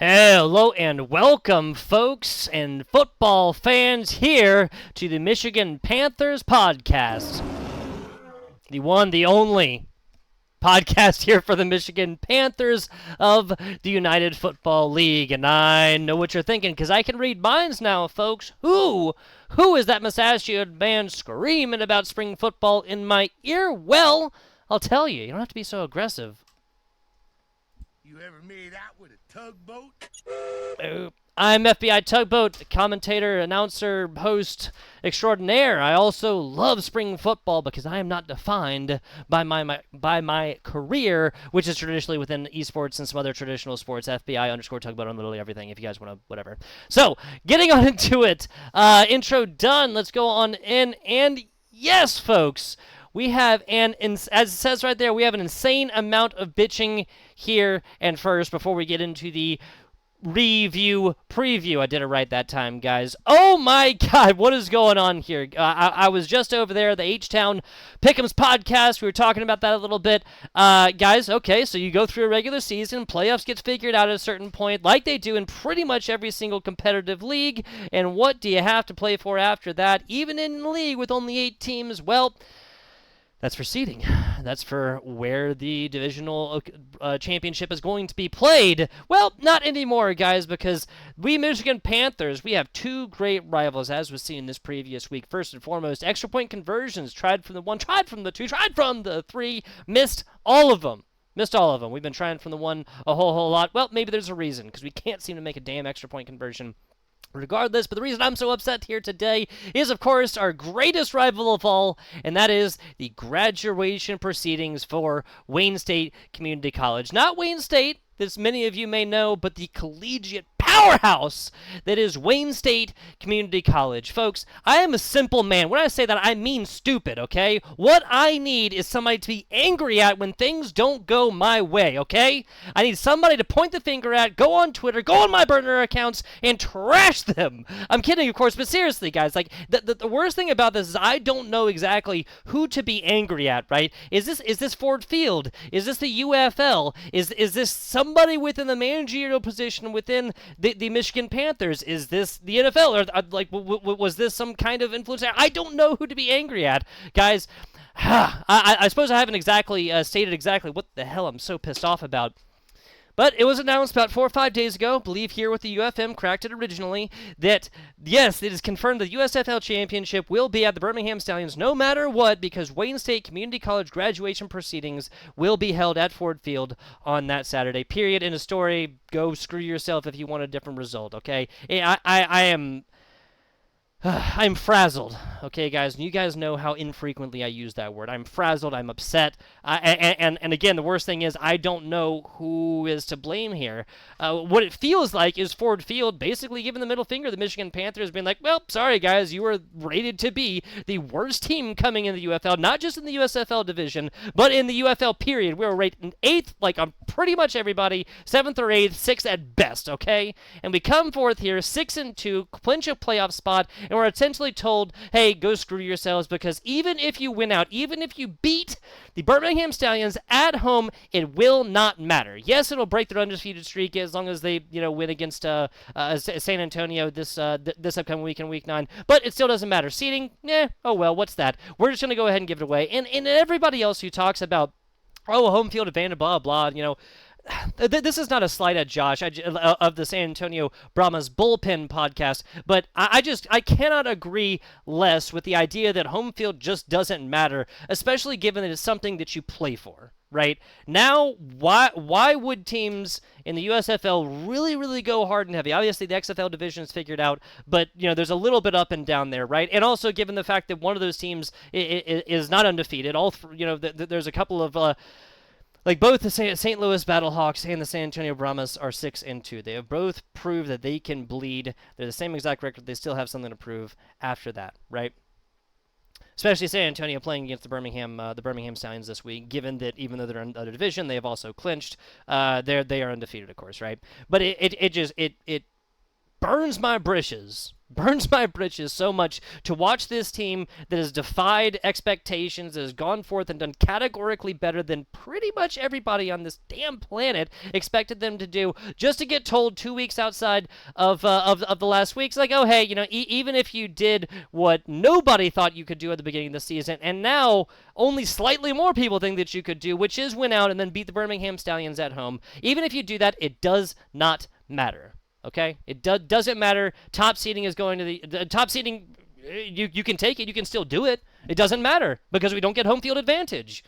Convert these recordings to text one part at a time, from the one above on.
Hello and welcome, folks and football fans, here to the Michigan Panthers podcast. The one, the only podcast here for the Michigan Panthers of the United Football League. And I know what you're thinking, because I can read minds now, folks. Who is that mustachioed man screaming about spring football in my ear? Well, I'll tell you, you don't have to be so aggressive. You ever made out with a tugboat? I'm FBI Tugboat, commentator, announcer, host extraordinaire. I also love spring football because I am not defined by my career, which is traditionally within esports and some other traditional sports. FBI _ Tugboat on literally everything if you guys want to, whatever. So, getting on into it. Intro done. Let's go on in. And yes, folks, we have as it says right there, we have an insane amount of bitching here. And first, before we get into the preview, I did it right that time, guys. Oh my God, what is going on here? I was just over there, the H-Town Pick'ems podcast. We were talking about that a little bit. Guys, okay, so you go through a regular season, playoffs gets figured out at a certain point, like they do in pretty much every single competitive league. And what do you have to play for after that? Even in a league with only 8 teams, well, that's for seeding. That's for where the divisional championship is going to be played. Well, not anymore, guys, because we Michigan Panthers, we have 2 great rivals, as was seen this previous week. First and foremost, extra point conversions. Tried from the 1, tried from the 2, tried from the 3, missed all of them. Missed all of them. We've been trying from the 1 a whole lot. Well, maybe there's a reason, because we can't seem to make a damn extra point conversion regardless. But the reason I'm so upset here today is, of course, our greatest rival of all, and that is the graduation proceedings for Wayne State Community College. Not Wayne State, as many of you may know, but the collegiate powerhouse that is Wayne State Community College. Folks, I am a simple man. When I say that, I mean stupid, okay? What I need is somebody to be angry at when things don't go my way, okay? I need somebody to point the finger at, go on Twitter, go on my burner accounts, and trash them. I'm kidding, of course, but seriously, guys, like, the worst thing about this is I don't know exactly who to be angry at, right? Is this Ford Field? Is this the UFL? Is this somebody within the managerial position within the Michigan Panthers? Is this the NFL? Or was this some kind of influence? I don't know who to be angry at, guys. I suppose I haven't exactly stated exactly what the hell I'm so pissed off about. But it was announced about 4 or 5 days ago, I believe here with the UFM cracked it originally, that yes, it is confirmed the USFL championship will be at the Birmingham Stallions no matter what, because Wayne State Community College graduation proceedings will be held at Ford Field on that Saturday. Period. In a story, go screw yourself if you want a different result, okay? I'm frazzled, okay, guys? And you guys know how infrequently I use that word. I'm frazzled. I'm upset. And again, the worst thing is I don't know who is to blame here. What it feels like is Ford Field basically giving the middle finger to the Michigan Panthers, being like, well, sorry, guys, you were rated to be the worst team coming in the UFL, not just in the USFL division, but in the UFL period. We were rated 8th, like on pretty much everybody, 7th or 8th, 6th at best, okay? And we come forth here, 6-2, clinch a playoff spot, and we're essentially told, hey, go screw yourselves, because even if you win out, even if you beat the Birmingham Stallions at home, it will not matter. Yes, it'll break their undefeated streak as long as they, win against San Antonio this upcoming week in Week 9, but it still doesn't matter. Seeding, oh well, what's that? We're just going to go ahead and give it away. And everybody else who talks about, oh, home field advantage, blah, blah, this is not a slight at Josh of the San Antonio Brahmas bullpen podcast, but I cannot agree less with the idea that home field just doesn't matter, especially given that it's something that you play for, right? Now, why would teams in the USFL really, really go hard and heavy? Obviously, the XFL division is figured out, but, there's a little bit up and down there, right? And also, given the fact that one of those teams is not undefeated, there's a couple of... both the St. Louis Battlehawks and the San Antonio Brahmas are 6-2. They have both proved that they can bleed. They're the same exact record. They still have something to prove after that, right? Especially San Antonio playing against the Birmingham Stallions this week, given that even though they're in the other division, they have also clinched. They are undefeated, of course, right? But it burns my britches. Burns my britches so much to watch this team that has defied expectations, that has gone forth and done categorically better than pretty much everybody on this damn planet expected them to do, just to get told 2 weeks outside of the last week. It's like, oh, hey, even if you did what nobody thought you could do at the beginning of the season, and now only slightly more people think that you could do, which is win out and then beat the Birmingham Stallions at home, even if you do that, it does not matter. Okay, it doesn't matter. Top seeding is going to the top seeding. You can take it. You can still do it. It doesn't matter because we don't get home field advantage.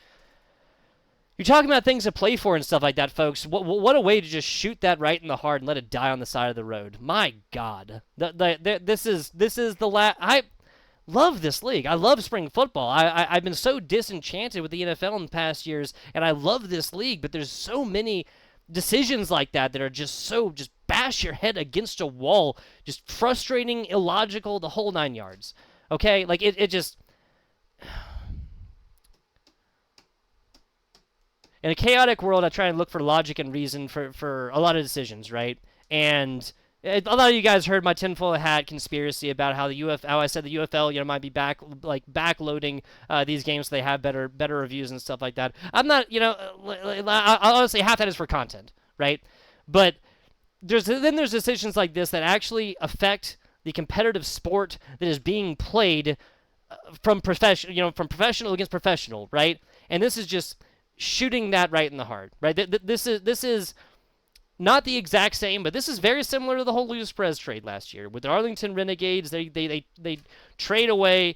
You're talking about things to play for and stuff like that, folks. What a way to just shoot that right in the heart and let it die on the side of the road. My God, this is the last. I love this league. I love spring football. I've been so disenchanted with the NFL in the past years, and I love this league. But there's so many decisions like that are just bash your head against a wall, just frustrating, illogical, the whole 9 yards. Okay, like it just. In a chaotic world, I try and look for logic and reason for a lot of decisions, right? And a lot of you guys heard my tinfoil hat conspiracy about how how I said the UFL, might be backloading these games so they have better reviews and stuff like that. I'm not, honestly, half that is for content, right? But there's decisions like this that actually affect the competitive sport that is being played from professional against professional, right? And this is just shooting that right in the heart, right? This is not the exact same, but this is very similar to the whole Luis Perez trade last year with the Arlington Renegades. They trade away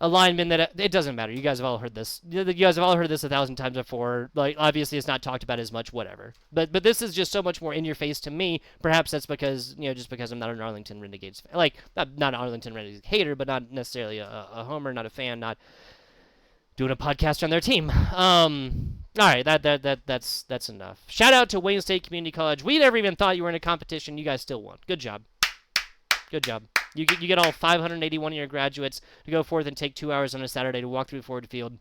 a lineman that it doesn't matter. You guys have all heard this. You guys have all heard this 1,000 times before. Like, obviously, it's not talked about as much. Whatever. But this is just so much more in your face to me. Perhaps that's because just because I'm not an Arlington Renegades fan. Like, not an Arlington Renegades hater, but not necessarily a homer, not a fan, not doing a podcast on their team. All right, that's enough. Shout out to Wayne State Community College. We never even thought you were in a competition. You guys still won. Good job. Good job. You get all 581 of your graduates to go forth and take 2 hours on a Saturday to walk through Ford Field,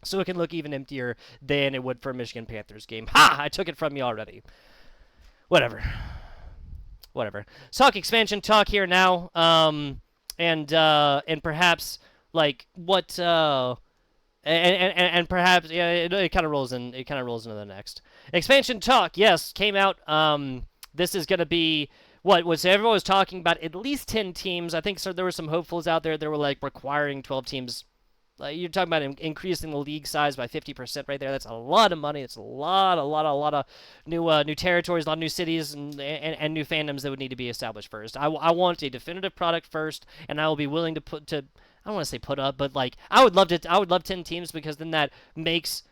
so it can look even emptier than it would for a Michigan Panthers game. Ha! I took it from you already. Whatever. Let's talk expansion talk here now. And perhaps like what. And perhaps it kind of rolls in. It kind of rolls into the next expansion talk. Yes, came out. This is going to be what was everyone was talking about. At least 10 teams. I think so. There were some hopefuls out there that were like requiring 12 teams. You're talking about increasing the league size by 50% right there. That's a lot of money. It's a lot of new territories, a lot of new cities, and new fandoms that would need to be established first. I want a definitive product first, and I will be willing to I don't want to say put up, but like I would love 10 teams because then that makes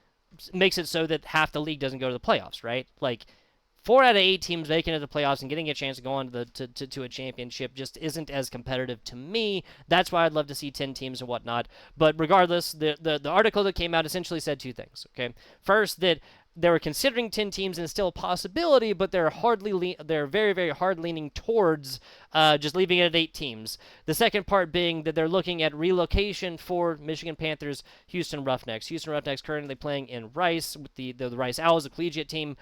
it so that half the league doesn't go to the playoffs, right? Like 4 out of 8 teams making it to the playoffs and getting a chance to go on to a championship just isn't as competitive to me. That's why I'd love to see 10 teams and whatnot. But regardless, the article that came out essentially said 2 things. Okay, first that they were considering 10 teams and it's still a possibility, but they're very, very hard leaning towards just leaving it at 8 teams. The second part being that they're looking at relocation for Michigan Panthers, Houston Roughnecks. Houston Roughnecks currently playing in Rice with the Rice Owls, a collegiate team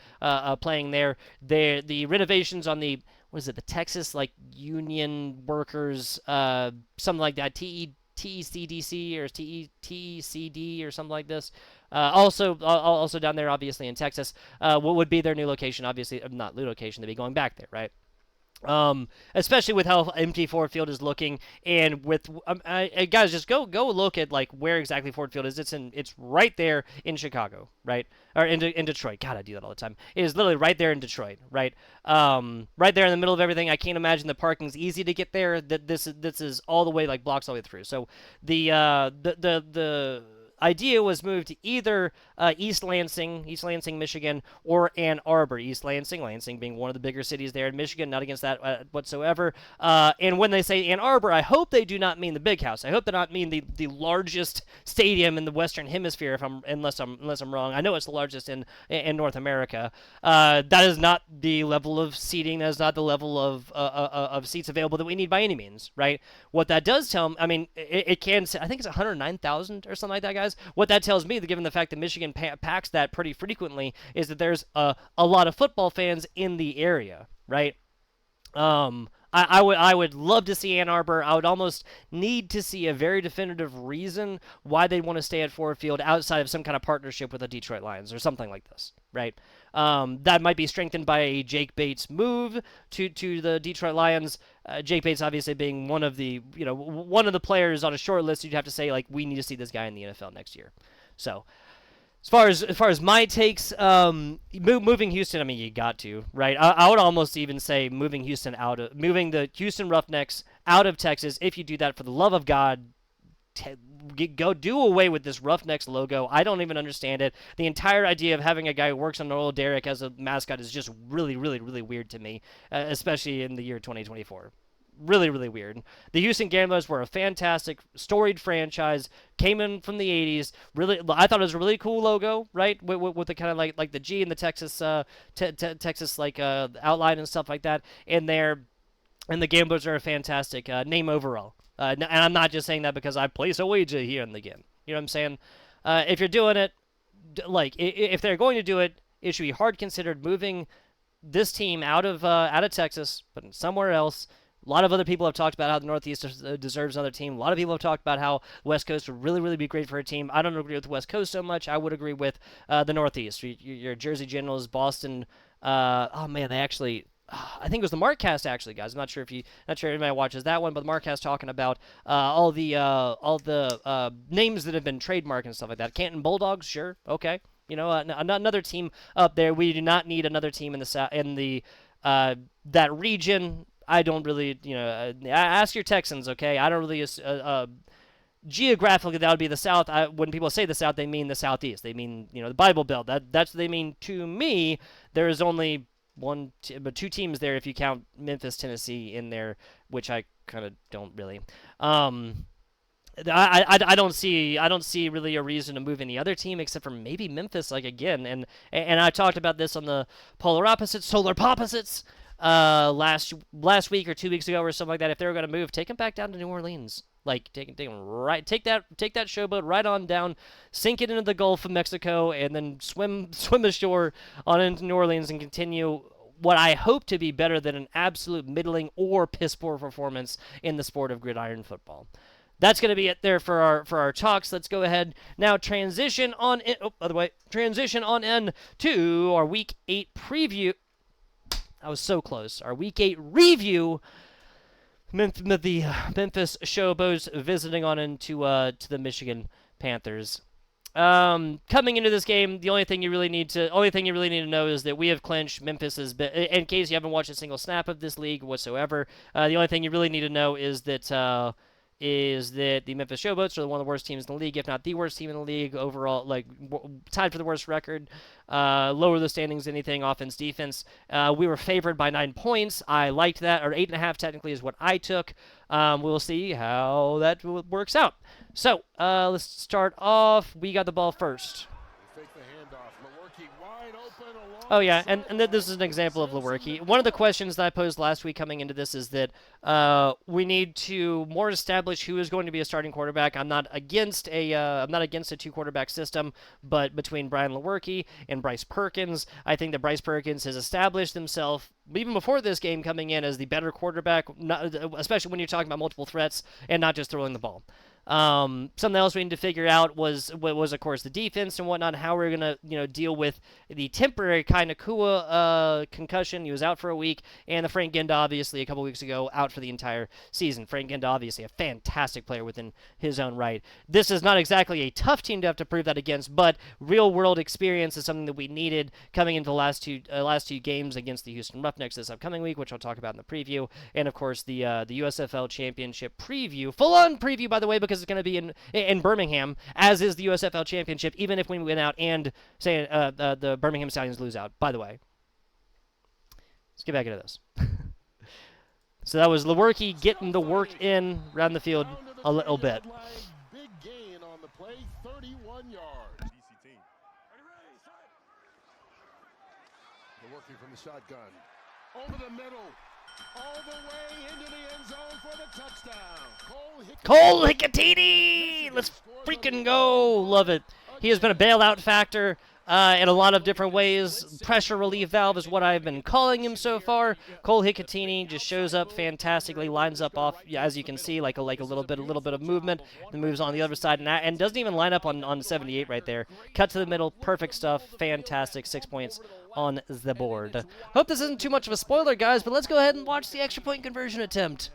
playing there. The renovations on the Texas Union Workers, something like that, TECDC or TECD or something like this. Also down there, obviously in Texas, what would be their new location? Obviously, not new location. They'd be going back there, right? Especially with how empty Ford Field is looking, and with guys, just go look at where exactly Ford Field is. It's right there in Chicago, right, or in Detroit. God, I do that all the time. It is literally right there in Detroit, right, right there in the middle of everything. I can't imagine the parking's easy to get there. That this is all the way blocks all the way through. So the idea was moved to either East Lansing, Michigan, or Ann Arbor. East Lansing being one of the bigger cities there in Michigan, not against that whatsoever. And when they say Ann Arbor, I hope they do not mean the big house. I hope they not mean the largest stadium in the Western Hemisphere. Unless I'm wrong, I know it's the largest in North America. That is not the level of seating. That is not the level of seats available that we need by any means, right? What that does tell me, I mean, it can. I think it's 109,000 or something like that, guys. What that tells me, given the fact that Michigan packs that pretty frequently, is that there's a lot of football fans in the area, right? I I would love to see Ann Arbor. I would almost need to see a very definitive reason why they want to stay at Ford Field outside of some kind of partnership with the Detroit Lions or something like this, right? That might be strengthened by a Jake Bates move to the Detroit Lions. Jake Bates obviously being one of the players on a short list. You'd have to say like we need to see this guy in the NFL next year. So. As far as my takes, moving Houston, I mean, you got to, right? I would almost even say moving the Houston Roughnecks out of Texas. If you do that, for the love of God, go do away with this Roughnecks logo. I don't even understand it. The entire idea of having a guy who works on Noel Derrick as a mascot is just really, really, really weird to me, especially in the year 2024. Really, really weird. The Houston Gamblers were a fantastic, storied franchise. Came in from the 80s. Really, I thought it was a really cool logo, right? With the kind of like the G and the Texas, Texas like outline and stuff like that in there. And the Gamblers are a fantastic name overall. And I'm not just saying that because I place a wager here in the game. You know what I'm saying? If you're doing it, like if they're going to do it, it should be hard considered moving this team out of Texas, but somewhere else. A lot of other people have talked about how the Northeast deserves another team. A lot of people have talked about how West Coast would really, really be great for a team. I don't agree with the West Coast so much. I would agree with the Northeast. Your Jersey Generals, Boston. Oh man, they actually. I think it was the Markcast actually, guys. I'm not sure if anybody watches that one, but the Markcast talking about all the names that have been trademarked and stuff like that. Canton Bulldogs, sure, okay. You know, another team up there. We do not need another team in the that region. I don't really, ask your Texans, okay? I don't really, geographically, that would be the South. When people say the South, they mean the Southeast. They mean, the Bible Belt. That's what they mean to me. There is only two teams there if you count Memphis, Tennessee in there, which I kind of don't really. I don't see really a reason to move any other team except for maybe Memphis, like again. And I talked about this on the Solar Opposites. Last week or 2 weeks ago or something like that. If they were going to move, take them back down to New Orleans. Like take that showboat right on down, sink it into the Gulf of Mexico, and then swim ashore on into New Orleans and continue what I hope to be better than an absolute middling or piss poor performance in the sport of gridiron football. That's going to be it there for our talks. Let's go ahead now. Transition on in to our Week 8 preview. I was so close. Our Week 8 review. The Memphis Showboats visiting on into to the Michigan Panthers. Coming into this game, the only thing you really need to know is that we have clinched. Memphis has been. In case you haven't watched a single snap of this league whatsoever, the only thing you really need to know is that the Memphis Showboats are one of the worst teams in the league, if not the worst team in the league overall, like tied for the worst record, lower the standings, anything, offense, defense. We were favored by 9 points. I liked that, or 8.5 technically is what I took. We'll see how that works out. So let's start off. We got the ball first. Oh, yeah, and this is an example of Lewerke. One of the questions that I posed last week coming into this is that we need to more establish who is going to be a starting quarterback. I'm not against a two-quarterback system, but between Brian Lewerke and Bryce Perkins, I think that Bryce Perkins has established himself, even before this game, coming in as the better quarterback, especially when you're talking about multiple threats and not just throwing the ball. Something else we need to figure out was of course the defense and whatnot, how we're gonna deal with the temporary Kai Nakua concussion. He was out for a week, and the Frank Ginda obviously a couple weeks ago out for the entire season. Frank Ginda obviously a fantastic player within his own right. This is not exactly a tough team to have to prove that against, but real world experience is something that we needed coming into the last two games against the Houston Roughnecks this upcoming week, which I'll talk about in the preview, and of course the USFL Championship preview, full on preview by the way, because it's going to be in Birmingham, as is the USFL Championship, even if we win out and say the Birmingham Stallions lose out, by the way. Let's get back into this. So that was Lewerke getting the work in around the field a little bit. Big gain on the play, 31 yards. Lewerke from the shotgun. Over the middle. All the way into the end zone for the touchdown. Cole Hicatini! Let's freaking go! Love it. He has been a bailout factor in a lot of different ways. Pressure relief valve is what I've been calling him so far. Cole Hicatini just shows up fantastically, lines up off, yeah, as you can see, like a little bit of movement, then moves on the other side, and doesn't even line up on 78 right there. Cut to the middle, perfect stuff, fantastic, 6 points on the board. Hope this isn't too much of a spoiler, guys, but let's go ahead and watch the extra point conversion attempt.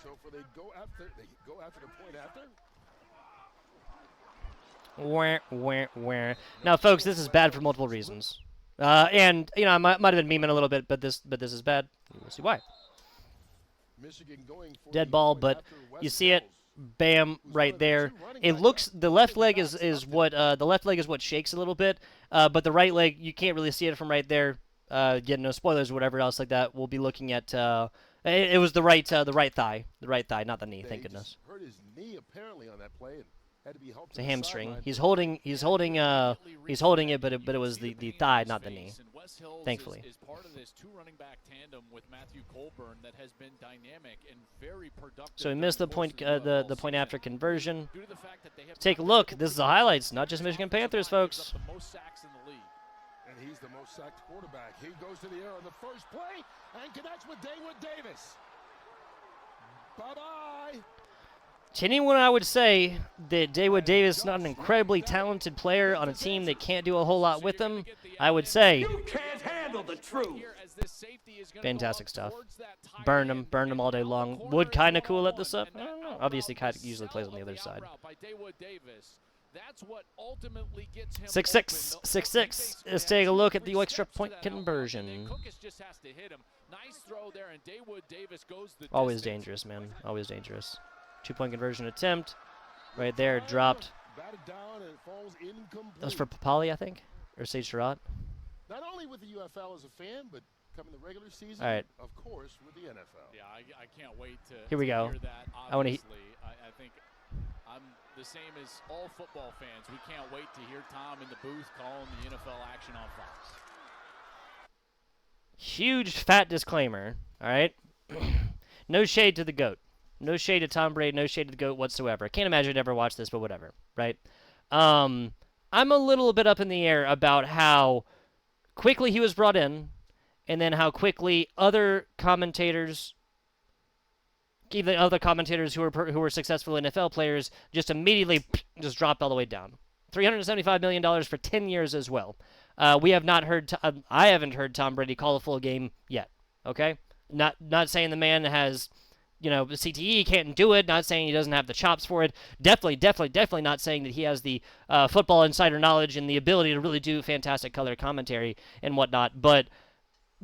So for they go after the point after. Where. Now, folks, this is bad for multiple reasons. And, you know, I might have been memeing a little bit, but this is bad. We'll see why. Michigan going for Dead ball, but you see it, bam, right there. It looks, the left leg is what shakes a little bit, but the right leg, you can't really see it from right there. Again, no spoilers or whatever else like that. We'll be looking at, it was the right thigh, not the knee, thank goodness. Hurt his knee apparently on that play and had to be helped. It's a hamstring. He's holding it, but it was the thigh, not the knee. Thankfully. Is part of this two-running back tandem with Matthew Colburn that has been dynamic and very productive. So he missed the point after conversion. Take a look. This is the highlights, not just Michigan Panthers, folks. And he's the most sacked quarterback. He goes to the air on the first play and connects with David Davis. Bye-bye. To anyone, I would say that David Davis is not an incredibly talented player on a team that can't do a whole lot with him. I would say, you can't handle the truth. Fantastic stuff. Burn him all day long. Would kind of cool at this up. I don't know. Obviously, kind of usually plays on the other side. 6-6. Let's take a look at the extra point conversion. Always dangerous, man. Always dangerous. 2-point conversion attempt. Right there, dropped. That was for Papali, I think? Or Sage Surratt? Not only with the UFL as a fan, but coming the regular season, all right. Of course, with the NFL. Yeah, I can't wait to Here we go. hear that. I want to. I think I'm the same as all football fans. We can't wait to hear Tom in the booth calling the NFL action on Fox. Huge fat disclaimer, all right? No shade to the GOAT. No shade to Tom Brady, no shade to the GOAT whatsoever. I can't imagine I'd ever watch this, but whatever, right? I'm a little bit up in the air about how quickly he was brought in, and then how quickly other commentators, even other commentators who were successful NFL players, just immediately just dropped all the way down. $375 million for 10 years as well. We have not heard. I haven't heard Tom Brady call a full game yet. Okay, not saying the man has, you know, CTE, can't do it. Not saying he doesn't have the chops for it. Definitely not saying that he has the football insider knowledge and the ability to really do fantastic color commentary and whatnot. But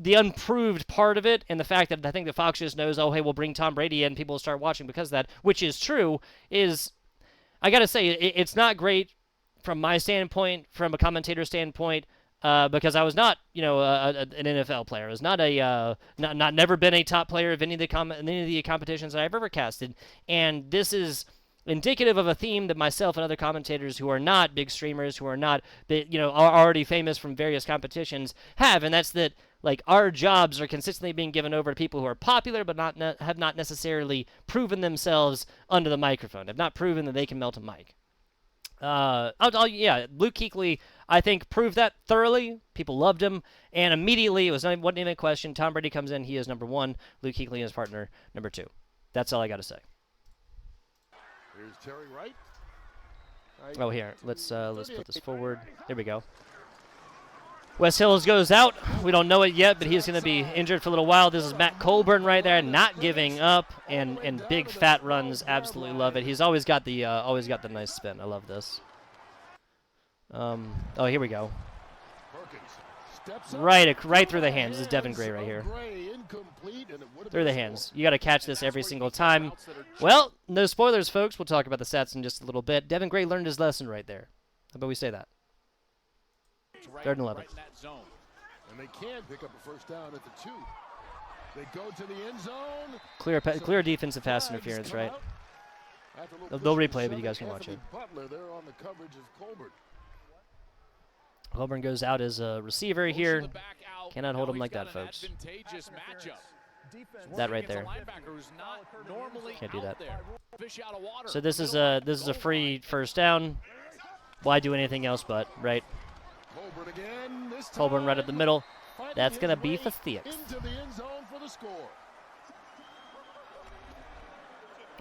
the unproved part of it, and the fact that I think that Fox just knows, oh, hey, we'll bring Tom Brady in, people will start watching because of that, which is true, is, I got to say, it's not great from my standpoint, from a commentator standpoint, because I was not, you know, an NFL player. I was not never been a top player of any of the competitions that I've ever casted, and this is indicative of a theme that myself and other commentators who are not big streamers, who are not, you know, are already famous from various competitions have, and that's that, like, our jobs are consistently being given over to people who are popular but have not necessarily proven themselves under the microphone, have not proven that they can melt a mic. Yeah, Luke Kuechly, I think, proved that thoroughly. People loved him, and immediately, wasn't even a question. Tom Brady comes in, he is number 1. Luke Kuechly is partner number 2. That's all I got to say. Here's Terry Wright. Oh, here, let's put this forward. There we go. Wes Hills goes out. We don't know it yet, but he's going to be injured for a little while. This is Matt Colburn right there, not giving up, and big fat runs. Absolutely love it. He's always got the nice spin. I love this. Oh, here we go. Right through the hands. This is Devin Gray right here. Through the hands. You got to catch this every single time. Well, no spoilers, folks. We'll talk about the stats in just a little bit. Devin Gray learned his lesson right there. How about we say that? 3rd and 11. And they can pick up a first down at the 2. They go to the end zone. Clear defensive pass interference, right? They'll replay it, but you guys can watch it. Butler there on the coverage of Colbert. Colburn goes out as a receiver here. Cannot hold him like that, folks. That right there. Can't do that. So this is a free first down. Why do anything else but, right? Colburn again. This Colburn right up the middle. finding That's his going to be way for six. into the end zone for the score.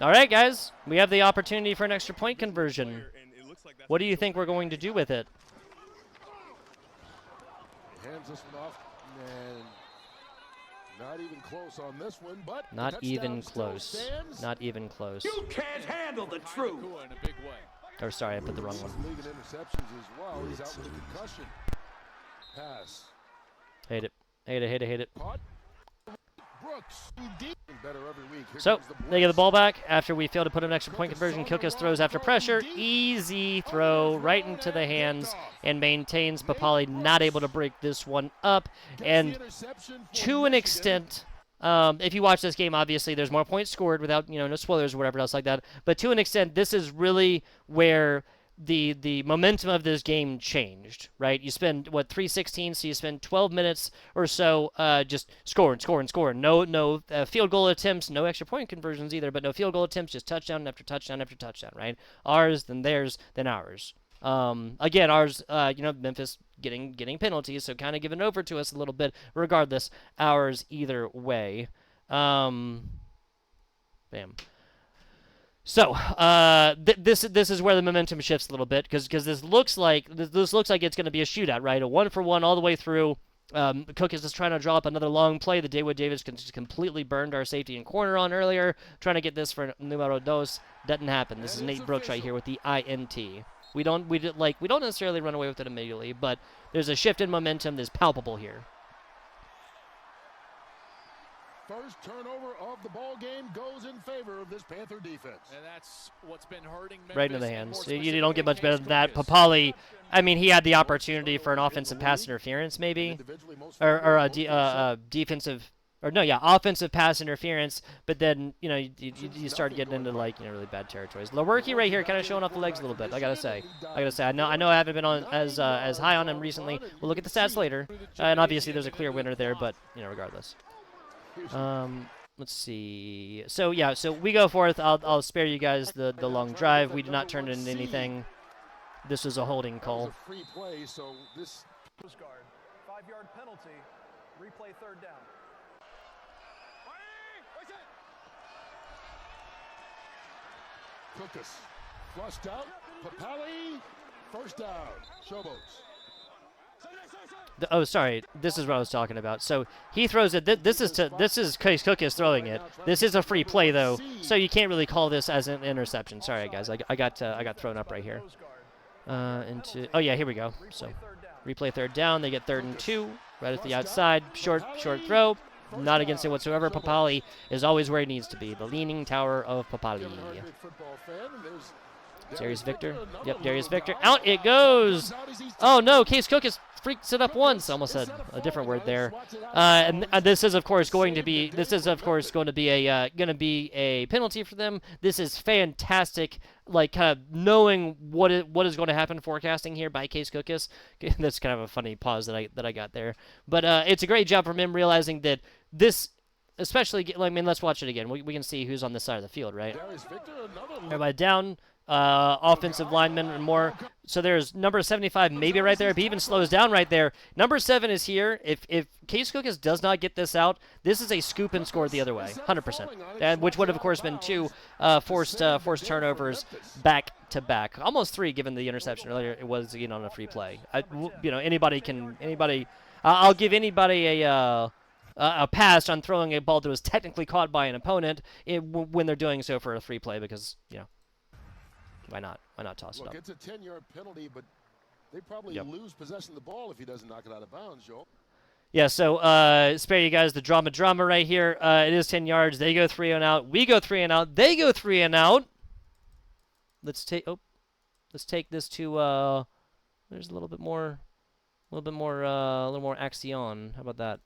All right, guys. We have the opportunity for an extra point conversion. What do you think we're going to do with it? Hands this one off, and not even close on this one, but Not the even touchdown still close. stands. Not even close. You can't handle the truth. Nakua in a big way. Or sorry, I put the wrong one. League in interceptions as well. He's out with a concussion. Pass. Hate it. Hate it, hate it, hate it. Caught. Brooks. Deep. Better every week. Here So, comes the they get the blitz. ball back after we fail to put an extra point conversion. Kilkus throws after pressure. Easy throw right into the hands and maintains. Papali not able to break this one up. Gets the And interception for to an Michigan. extent, if you watch this game, obviously there's more points scored without, no spoilers or whatever else like that. But to an extent, this is really where the momentum of this game changed, right? You spend 3:16, so you spend 12 minutes or so just scoring. No field goal attempts, no extra point conversions either, but no field goal attempts, just touchdown after touchdown after touchdown, right? Ours, then theirs, then ours. Again, ours, Memphis getting penalties, so kind of giving over to us a little bit. Regardless, ours either way. Bam. So this is where the momentum shifts a little bit because this looks like it's going to be a shootout, right? A 1-for-1 all the way through. Cook is just trying to draw up another long play that David Davis just completely burned our safety and corner on earlier. Trying to get this for numero dos, doesn't happen. This is Nate Brooks right here with the INT. We don't necessarily run away with it immediately, but there's a shift in momentum that's palpable here. First turnover of the ball game goes in favor of this Panther defense. And that's what's been hurting Memphis. Right into the and hands. more You don't get much better than specifically that. Case Papali, I mean, he had the opportunity for an offensive pass interference, maybe, Individually most or valuable, a offensive pass interference. But then you start getting into really bad territories. Lewerke right here, kind of showing off the legs a little bit. I gotta say, I know I haven't been on as high on him recently. We'll look at the stats later, and obviously there's a clear winner there. But regardless. Let's see. So we go forth. I'll spare you guys the long drive. We did not turn it into anything. This was a holding That was call. a free play, so this Guard. 5-yard penalty. Replay third down. Kukas flushed out. Papali, first down. Showboats. Oh, sorry. This is what I was talking about. So he throws it. This is Case Cook is throwing it. This is a free play though, so you can't really call this as an interception. Sorry, guys. I got thrown up right here. Oh yeah, here we go. So replay third down. They get 3rd and 2 right at the outside. Short throw. Not against it whatsoever. Papali is always where he needs to be. The leaning tower of Papali. Darius Victor. Yep, Darius Victor. Out it goes. Oh no, Case Cook has freaks it up once. Almost said a different word there. And this is of course going to be a penalty for them. This is fantastic. Like kind of knowing what is going to happen, forecasting here by Case Cookus. That's kind of a funny pause that I got there. But it's a great job from him realizing that this. Especially, let's watch it again. We can see who's on this side of the field, right? Everybody down. Offensive lineman and more. So there's number 75 maybe right there. If he even slows down right there. Number 7 is here. If Case Cookus does not get this out, this is a scoop and score the other way, 100%. And which would have, of course, been 2 forced turnovers back to back. Almost 3 given the interception earlier. It was on a free play. I'll give anybody a pass on throwing a ball that was technically caught by an opponent when they're doing so for a free play because why not? Why not toss it up? It's a 10-yard penalty, but they probably lose possession of the ball if he doesn't knock it out of bounds, Joel. Yeah, so spare you guys the drama right here. It is 10 yards. They go 3 and out. We go 3 and out. They go 3 and out. Let's take this to there's a little more action. How about that?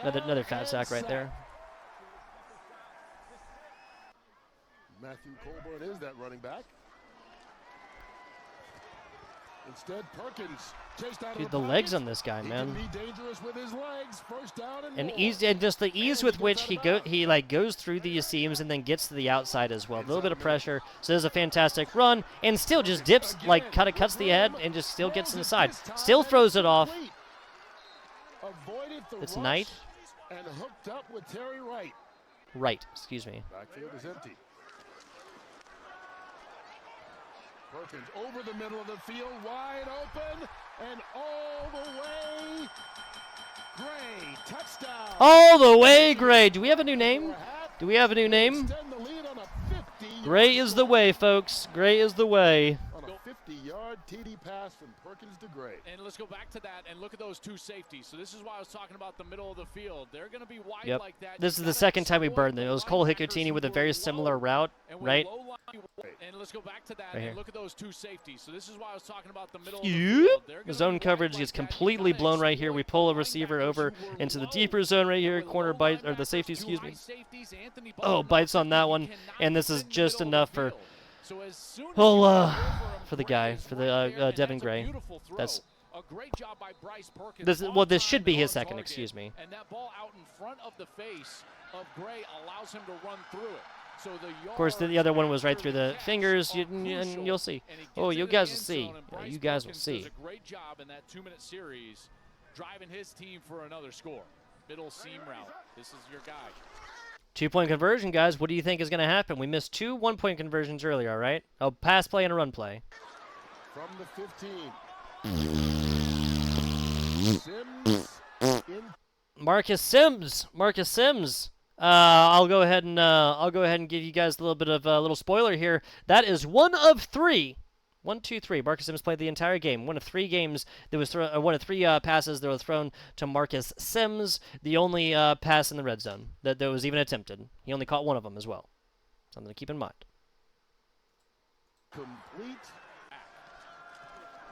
Another fat sack right there. Matthew Colburn is that running back. Instead, Perkins chased out Dude, of the legs pocket. on this guy, He man. can be dangerous with his legs. First down and And more. easy, and just the ease with which he like goes through these seams and then gets to the outside as well. A little bit of pressure. So there's a fantastic run, and still just dips, like kind of cuts the head, and just still gets inside. Still throws it off. Avoided the It's rush Knight. and hooked up with Terry Wright. Right, excuse me. Backfield is empty. Perkins over the middle of the field, wide open, and all the way. Gray, touchdown. All the way, Gray. Do we have a new name? Do we have a new name? Extend the lead on a 50-yard Gray is the way, folks. Gray is the way. On a 50-yard TD pass from Perkins to Gray. And let's go back to that and look at those two safeties. So this is why I was talking about the middle of the field. They're going to be wide Yep. like that. This is the second time we burned them. It was Cole Hicotini with a very similar route, right? And let's go back to that Right here. and look at those two safeties. So this is why I was talking about the middle of the Yep. field. They're The gonna zone be coverage wide gets like that. You completely gotta blown right here. exploit We pull a the receiver linebackers over who were into the low. deeper zone right here. With Corner low bite, or the linebackers, safety, two excuse me. high safeties, Anthony Oh, Ball bites on that cannot one, and this fit is in the just middle of enough the for field. So as soon as well, you go for the Gray guy, is for right the there, and Devin that's a Gray. beautiful throw. That's A great job by Bryce Perkins. this. On Well, this time should be and his on second. target. Excuse me. And that ball out in front of the face of Gray allows him to run through it. So Of course, the other one was right through the fingers, and you'll see. Oh, you guys will see. Yeah, you guys will see. Does a great job in that 2-minute series, driving his team for another score. Middle seam route. This is your guy. 2-point conversion, guys. What do you think is going to happen? We missed 2 1-point conversions earlier, right? A pass play and a run play. From the 15. Sims in. Marcus Sims. Marcus Sims. I'll go ahead and give you guys a little bit of a little spoiler here. That is one of 3. 1, 2, 3. Marcus Sims played the entire game. One of 3 games that was one of 3 passes that was thrown to Marcus Sims. The only pass in the red zone that was even attempted. He only caught one of them as well. Something to keep in mind. Complete.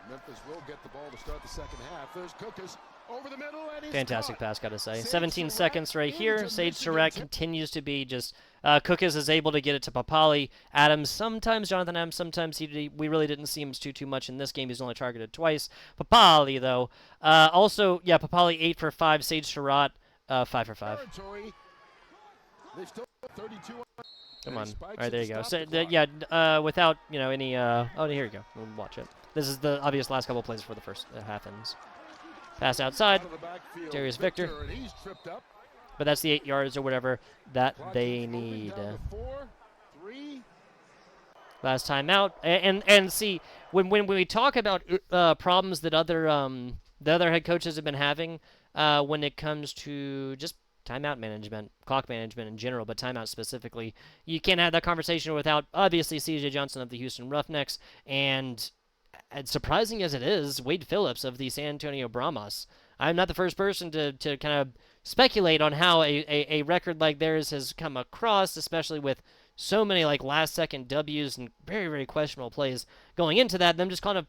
Memphis will get the ball to start the second half. There's Cookus over the middle, and he's Fantastic caught. pass, gotta say. Sage 17 Surratt seconds right here. into Sage Michigan Surratt Tech. continues to be just. Cookus is able to get it to Papali. Adams, sometimes Jonathan Adams, sometimes we really didn't see him too much in this game. He's only targeted twice. Papali, though. Also, yeah, Papali 8 for 5. Sage Surratt 5 for 5. Territory. They still got 32 on. Come And on. he spikes All right, it there to you go. stop So, the clock. yeah, without, any, oh, here you go. We'll watch it. This is the obvious last couple plays before the first half ends. Pass outside, Out of the backfield, Darius Victor. and he's tripped up. but that's the 8 yards or whatever that Clock they is moving need. down to 4, 3. Last time out, and see, when we talk about problems that the other head coaches have been having when it comes to just timeout management, clock management in general, but timeout specifically, you can't have that conversation without obviously C.J. Johnson of the Houston Roughnecks and surprising as it is, Wade Phillips of the San Antonio Brahmas. I'm not the first person to kind of speculate on how a record like theirs has come across, especially with so many like last second W's and very, very questionable plays going into that, them just kind of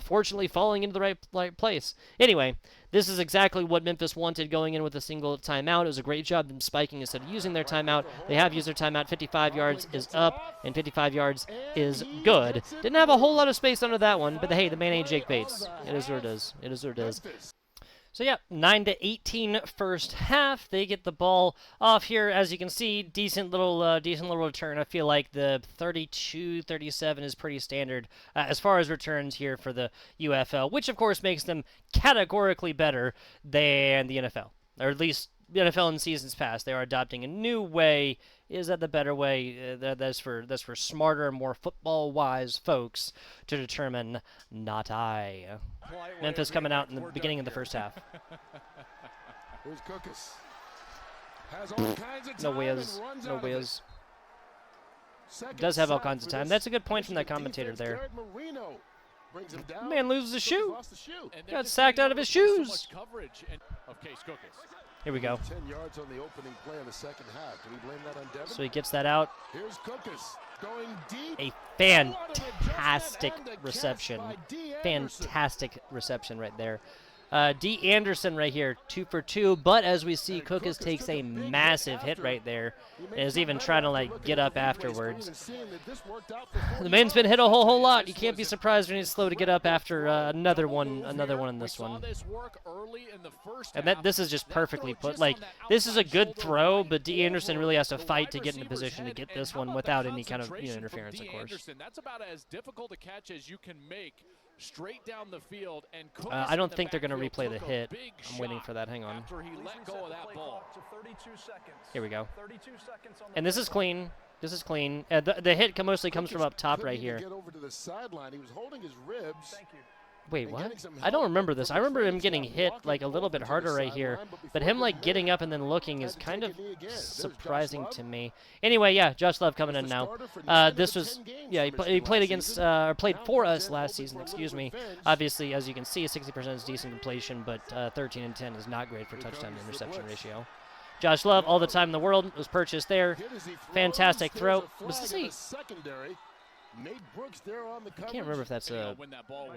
fortunately falling into the right place. Anyway, this is exactly what Memphis wanted going in with a single timeout. It was a great job them spiking instead of using their timeout. They have used their timeout. 55 yards is up, and 55 yards is good. Didn't have a whole lot of space under that one, but hey, the man ain't Jake Bates. It is what it is. It is what it is. Memphis. So yeah, 9-18 first half. They get the ball off here, as you can see. Decent little return. I feel like the 32-37 is pretty standard as far as returns here for the UFL, which of course makes them categorically better than the NFL, or at least the NFL in seasons past. They are adopting a new way. Is that the better way? That's for smarter, more football-wise folks to determine. Not I. Memphis coming out in the beginning of the first half. Here's Cookus. Has all kinds of No time whiz. and runs No out of it. whiz. Second Does have all sack kinds of for time. this That's a good point from that Michigan commentator defense. there. Garrett Marino brings him down. Man loses a Cookus shoe. lost the shoe. And they're Got just sacked getting out of his so shoes. much coverage of Case Cookus. Here we go. 10 yards on the opening play of the second half. Do we blame that on Devin? So he gets that out. Here's Cookus going deep. A What an fantastic adjustment and a catch reception. by D. Anderson. Fantastic reception right there. D. Anderson right here, 2 for 2. But as we see, Cookus takes a massive hit right there. And is even trying to like get up afterwards. The man's been hit a whole lot. You can't be surprised when he's slow to get up after another one in this one. And this is just perfectly put. Like, this is a good throw, but D. Anderson really has to fight to get in a position to get this one without any kind of interference, of course. That's about as difficult a catch as you can make. Straight down the field, and I don't think they're going to replay the hit. I'm waiting for that. Hang on. Here we go. And this is clean. This is clean. The hit mostly comes from up top right here. Wait, what? I don't remember this. I remember him getting hit like a little bit harder right here, but him like getting up and then looking is kind of surprising to me. Anyway, yeah, Josh Love coming in now. This was, yeah, he played against, or played for us last season, excuse me. Obviously, as you can see, 60% is decent completion, but 13 and 10 is not great for touchdown to interception ratio. Josh Love, all the time in the world, was purchased there. Fantastic throw. Was this a... I can't remember if that's a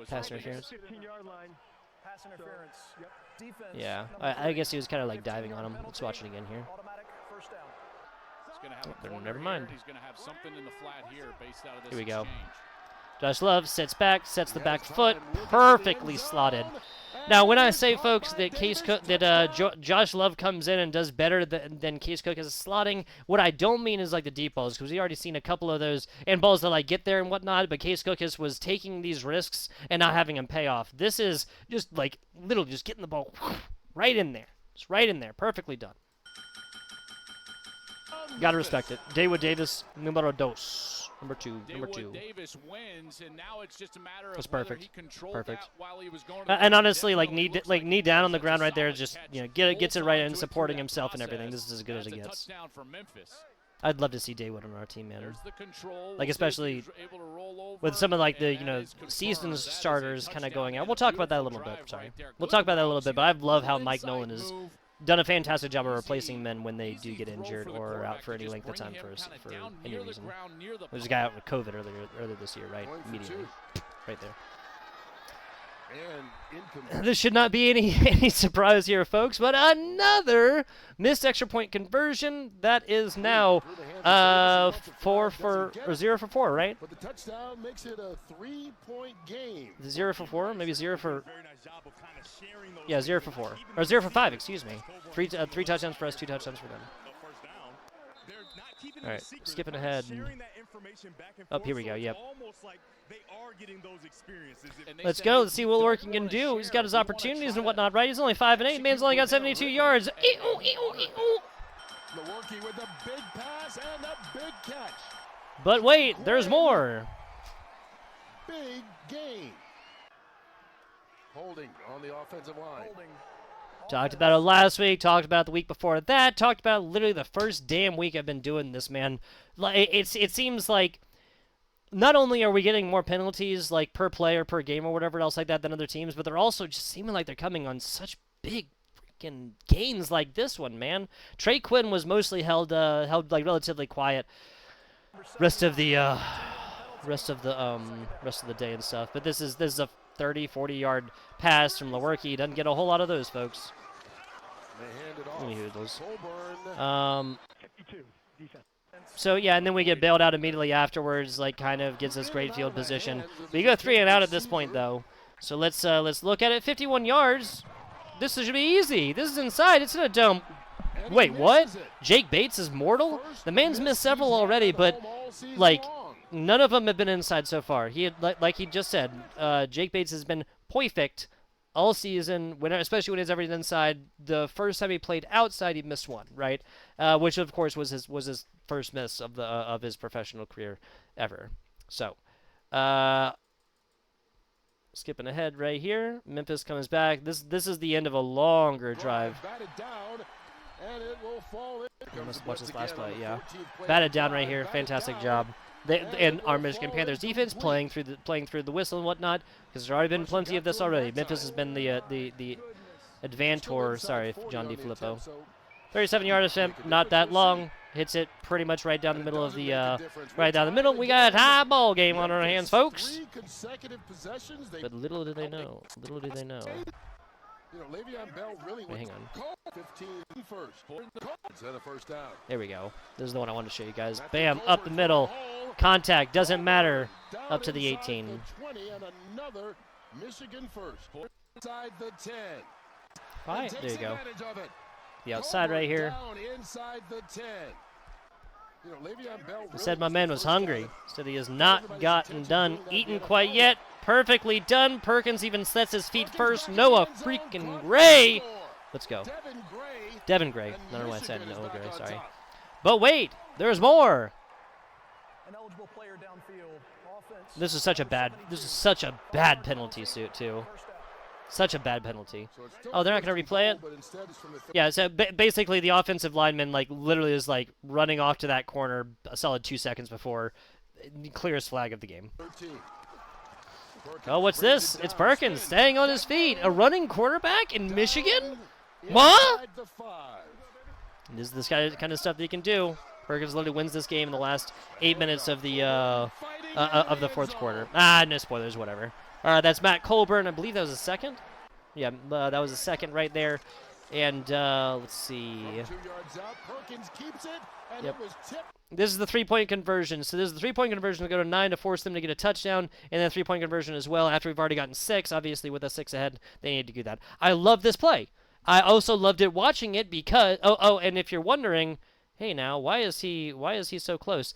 pass interference. Yeah, I guess he was kind of like diving on him. Let's watch it again here. Oh, never mind. Here we go. Josh Love sits back, sets the back foot, perfectly slotted. Now, when I say, folks, that Josh Love comes in and does better than Case Cook as slotting, what I don't mean is like the deep balls, because we already seen a couple of those and balls that like get there and whatnot. But Case Cook was taking these risks and not having them pay off. This is just like literally just getting the ball right in there, just right in there, perfectly done. Gotta respect it. David Davis, numero dos. Number two. Davis wins, and now it's just a matter of That's perfect. He controlled Perfect. that while he was going to And honestly, like knee down on the ground right there, just gets it right and supporting himself and everything. This is as good as it gets. I'd love to see Daywood on our team, man. Like especially with some of like the season starters kind of going out. We'll talk about that a little bit. Sorry, we'll talk about that a little bit. But I love how Mike Nolan has done a fantastic job of replacing men when they do get injured or out for any length of time for any reason. There's a guy out with COVID earlier this year, right? Immediately, right there. This should not be any surprise here, folks, but another missed extra point conversion. That is now 0 for 4, right? But the touchdown makes it a 3-point game. 0 for 4, maybe 0 for... Yeah, 0 for 4. Or 0 for 5, excuse me. Three touchdowns for us, 2 touchdowns for them. All right, skipping ahead. Up, here we go, yep. Let's go. Let's see what Lorcan can do. He's got his opportunities and whatnot, right? He's only 5 and 8. Man's only got 72 yards. Milwaukee with a big pass and a big catch. But wait, there's more. Big game. Holding on the offensive line. Talked about it last week. Talked about it the week before that. Talked about it literally the first damn week I've been doing this, man. It seems like not only are we getting more penalties like per play or per game or whatever else like that than other teams, but they're also just seeming like they're coming on such big freaking gains like this one, man. Trey Quinn was mostly held like relatively quiet rest of the day and stuff. But this is a 30-40 yard pass from Lewerke. Doesn't get a whole lot of those, folks. So yeah, and then we get bailed out immediately afterwards, like kind of gives us great field position. We go 3 and out at this point though. So let's look at it. 51 yards. This should be easy. This is inside. It's in a dome. Wait, what? Jake Bates is mortal? The man's missed several already, but like none of them have been inside so far. He had, like he just said, Jake Bates has been perfect all season, especially when he's ever inside. The first time he played outside, he missed one, right? Which of course was his first miss of his professional career ever. So, skipping ahead right here, Memphis comes back. This is the end of a longer drive. Let's watch this last play. Yeah, batted down right here. Fantastic job. And our Michigan Panthers defense playing through the whistle and whatnot, because there's already been plenty of this already. Memphis has been the advantor. Sorry, John DiFilippo. 37-yard attempt, not that long. Hits it pretty much right down the middle of the right down the middle. We got a tie ball game on our hands, folks. But little do they know. You know, Le'Veon Bell really Wait, hang went on. cold 15 first. Instead of first down. There we go. This is the one I wanted to show you guys. That's Bam, Colbert up the for middle. hole. Contact, doesn't matter. Down Up to the inside 18. The 20 and another Michigan first. Inside the 10. Right, And there you takes go. advantage of it. The outside right Colbert here. Down inside the 10. You know, Le'Veon Bell I really said my was man the was first hungry. guy. Said he has not gotten done eating quite yet. Perfectly done. Perkins even sets his feet first. Noah freaking Gray. Let's go. Devin Gray. I don't know why I said Noah Gray. Sorry. But wait, there's more. An eligible player downfield. Offense. This is such a bad penalty suit too. Such a bad penalty. Oh, they're not going to replay it? Yeah, so basically the offensive lineman like literally is like running off to that corner a solid 2 seconds before clearest flag of the game. Oh, what's this? It's Perkins staying on his feet. A running quarterback in Michigan? What? This is the kind of stuff that he can do. Perkins literally wins this game in the last 8 minutes of the fourth quarter. No spoilers, whatever. That's Matt Colburn. I believe that was a second. Yeah, that was a second right there. And let's see. Yep. This is the three-point conversion. So this is the three-point conversion to go to 9 to force them to get a touchdown, and then three-point conversion as well. After we've already gotten 6, obviously with a 6 ahead, they need to do that. I love this play. I also loved it watching it because and if you're wondering, hey now, why is he so close?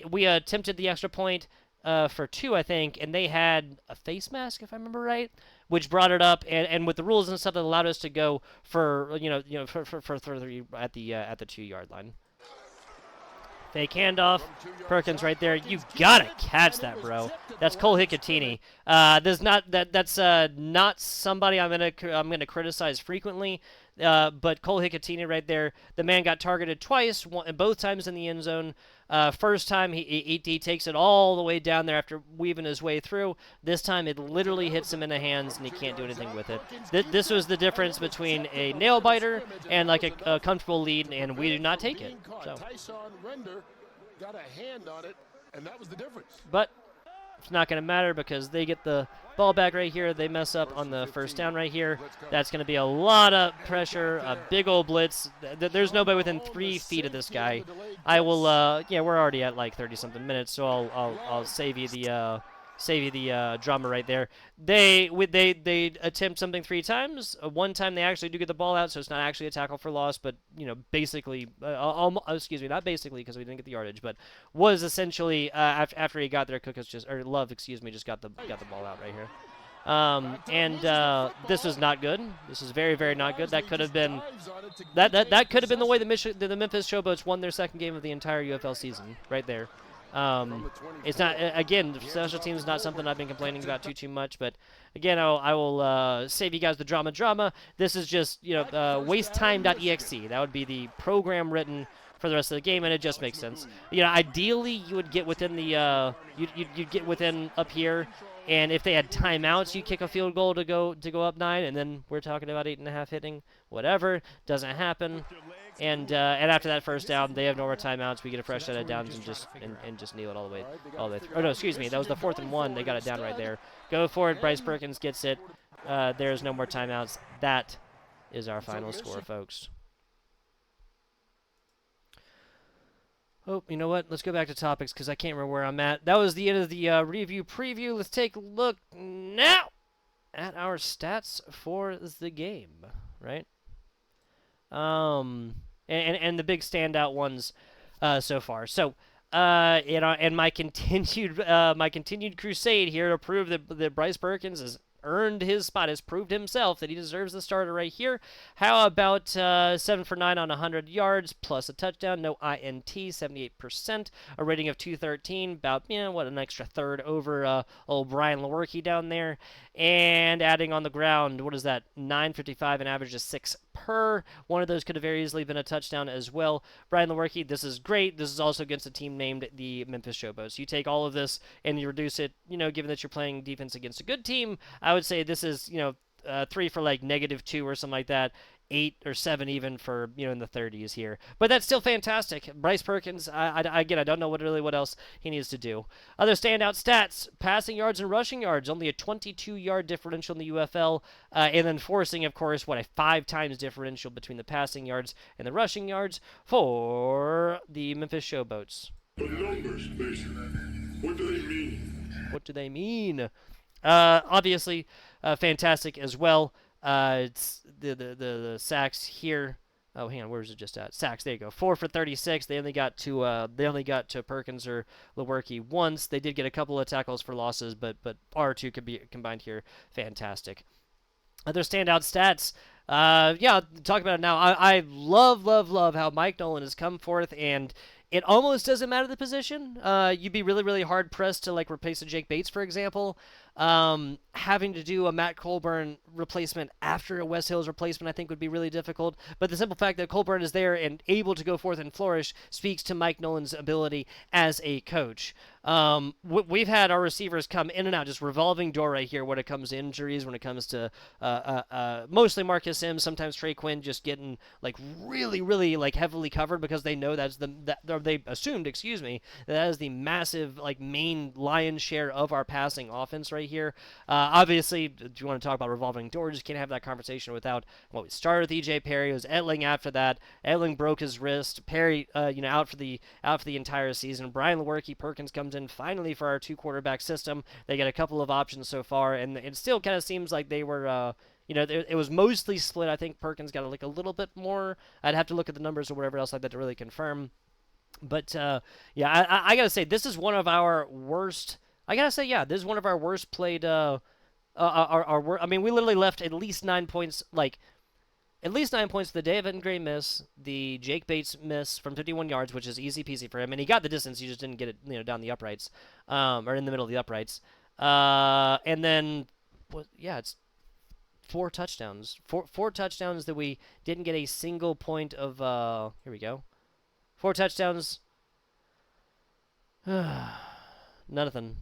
We attempted the extra point for 2, I think, and they had a face mask, if I remember right, which brought it up, and with the rules and stuff that allowed us to go for for 3 at the 2-yard line. Fake handoff, Perkins right there. You gotta catch that, bro. That's Cole Hicatini. That's not somebody I'm gonna criticize frequently. But Cole Hicatini right there, the man got targeted twice, both times in the end zone. First time he takes it all the way down there after weaving his way through. This time it literally hits him in the hands and he can't do anything with it. This was the difference between a nail biter and like a comfortable lead, and we did not take it. So. Got a hand on it, and that was the difference. But it's not going to matter because they get the ball back right here. They mess up on the first down right here. That's going to be a lot of pressure, a big old blitz. There's nobody within 3 feet of this guy. I will. Yeah, we're already at like 30-something minutes, so I'll save you the drama right there. They attempt something 3 times. One time they actually do get the ball out, so it's not actually a tackle for loss, but basically, not basically because we didn't get the yardage, but was essentially after he got there, Love just got the ball out right here. This is not good. This is very, very not good. That could have been that could have been the way the Memphis Showboats won their second game of the entire UFL season, right there. It's not, again, special teams is not something I've been complaining about too much, but again, I will save you guys the drama. This is just, wastetime.exe. That would be the program written for the rest of the game, and it just makes sense. Ideally, you would get within the, you'd get within up here, and if they had timeouts, you kick a field goal to go up 9, and then we're talking about 8.5 hitting, whatever. Doesn't happen. And after that first down, they have no more timeouts. We get a fresh set of downs and just kneel it all the way through. Oh no, excuse me, that was the 4th and 1. They got it down right there. Go for it. Bryce Perkins gets it. There's no more timeouts. That is our final score, folks. Oh, you know what? Let's go back to topics because I can't remember where I'm at. That was the end of the review preview. Let's take a look now at our stats for the game, right? And the big standout ones so far. So, and my continued crusade here to prove that Bryce Perkins has earned his spot, has proved himself that he deserves the starter right here. How about 7 for 9 on 100 yards plus a touchdown, no INT, 78%, a rating of 213, about an extra third over old Brian Lewerke down there, and adding on the ground, what is that? 955, an average of 6 per. One of those could have very easily been a touchdown as well. Brian Lewerke, this is great. This is also against a team named the Memphis Showboats. You take all of this and you reduce it, given that you're playing defense against a good team, I would say this is, 3 for like -2 or something like that. 8 or 7 even for, in the 30s here. But that's still fantastic. Bryce Perkins, again, I don't know what else he needs to do. Other standout stats, passing yards and rushing yards, only a 22-yard differential in the UFL, and then forcing, of course, a 5 times differential between the passing yards and the rushing yards for the Memphis Showboats. The numbers, Mason. What do they mean? What do they mean? Obviously, fantastic as well. It's the sacks here. Oh, hang on, where's it just at? Sacks. There you go. 4 for 36. They only got to Perkins or Lewerke once. They did get a couple of tackles for losses, but R2 could be combined here. Fantastic. Other standout stats. Talk about it now. I love how Mike Nolan has come forth, and it almost doesn't matter the position. You'd be really, really hard pressed to replace a Jake Bates, for example. Having to do a Matt Colburn replacement after a Wes Hills replacement, I think, would be really difficult. But the simple fact that Colburn is there and able to go forth and flourish speaks to Mike Nolan's ability as a coach. We've had our receivers come in and out, just revolving door right here when it comes to injuries, when it comes to mostly Marcus Sims, sometimes Trey Quinn, just getting really, really heavily covered because they know they assumed, that is the massive main lion's share of our passing offense right here. Obviously, if you want to talk about revolving doors, you can't have that conversation without we started with EJ Perry. It was Etling after that. Etling broke his wrist. Perry, out for the entire season. Brian Lewerke, Perkins comes in finally for our 2 quarterback system. They get a couple of options so far, and it still kind of seems like they were. It was mostly split. I think Perkins got a little bit more. I'd have to look at the numbers or whatever else like that to really confirm. But I gotta say, this is one of our worst. This is one of our worst played. We literally left at least 9 points. At least 9 points. The Devin Gray miss, the Jake Bates miss from 51 yards, which is easy peasy for him, and he got the distance. He just didn't get it, down the uprights, or in the middle of the uprights. And then, it's 4 touchdowns. Four touchdowns that we didn't get a single point of. Here we go. 4 touchdowns. Nothing.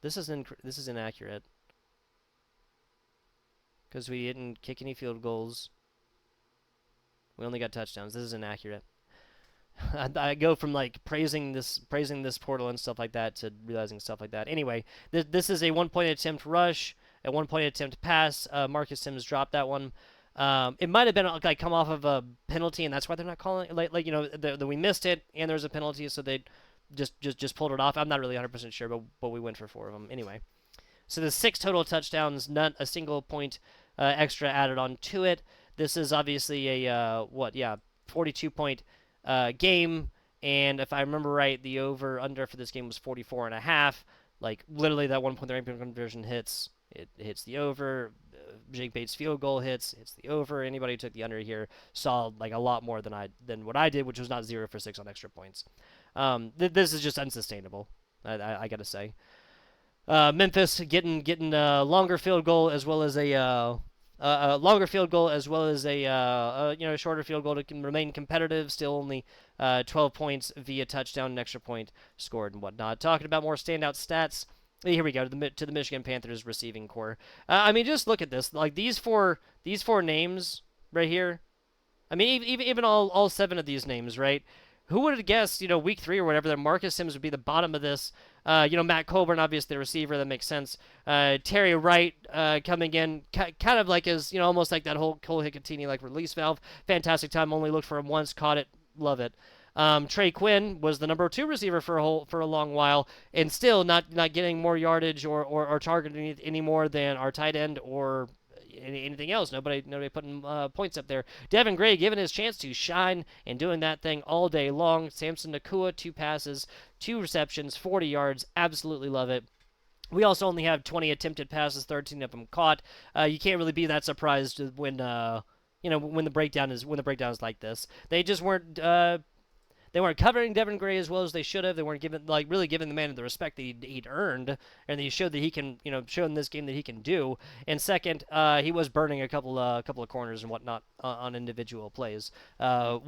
This is inaccurate. Because we didn't kick any field goals. We only got touchdowns. This is inaccurate. I go from praising this portal and stuff like that to realizing stuff like that. Anyway, this is a 1-point attempt rush, a 1-point attempt pass. Marcus Sims dropped that one. It might have been come off of a penalty, and that's why they're not calling it. We missed it, and there was a penalty, so they just pulled it off. I'm not really 100% sure, but we went for 4 of them anyway. So the 6 total touchdowns, not a single point extra added on to it. This is obviously a 42-point game, and if I remember right, the over/under for this game was 44.5. Literally that 1-point conversion hits. It hits the over. Jake Bates' field goal hits the over. Anybody who took the under here saw a lot more than what I did, which was not 0 for 6 on extra points. This is just unsustainable. I gotta say. Memphis getting a longer field goal as well as a shorter field goal to remain competitive. Still only 12 points via touchdown and extra point scored and whatnot. Talking about more standout stats. Here we go to the Michigan Panthers receiving core. Just look at this. These four names right here. Even all 7 of these names, right? Who would have guessed, week 3 or whatever, that Marcus Sims would be the bottom of this? Matt Colburn, obviously the receiver, that makes sense. Terry Wright coming in, kind of as, almost like that whole Cole Hicatini release valve. Fantastic time. Only looked for him once, caught it, love it. Trey Quinn was the number 2 receiver for a long while, and still not getting more yardage or targeting any more than our tight end or anything else. Nobody putting points up there. Devin Gray given his chance to shine and doing that thing all day long. Samson Nakua, 2 passes, 2 receptions, 40 yards. Absolutely love it. We also only have 20 attempted passes, 13 of them caught. You can't really be that surprised when the breakdown is like this. They just weren't. They weren't covering Devin Gray as well as they should have. They weren't really giving the man the respect that he'd earned, and he showed that he can, show in this game that he can do. And second, he was burning a couple of corners and whatnot on individual plays. The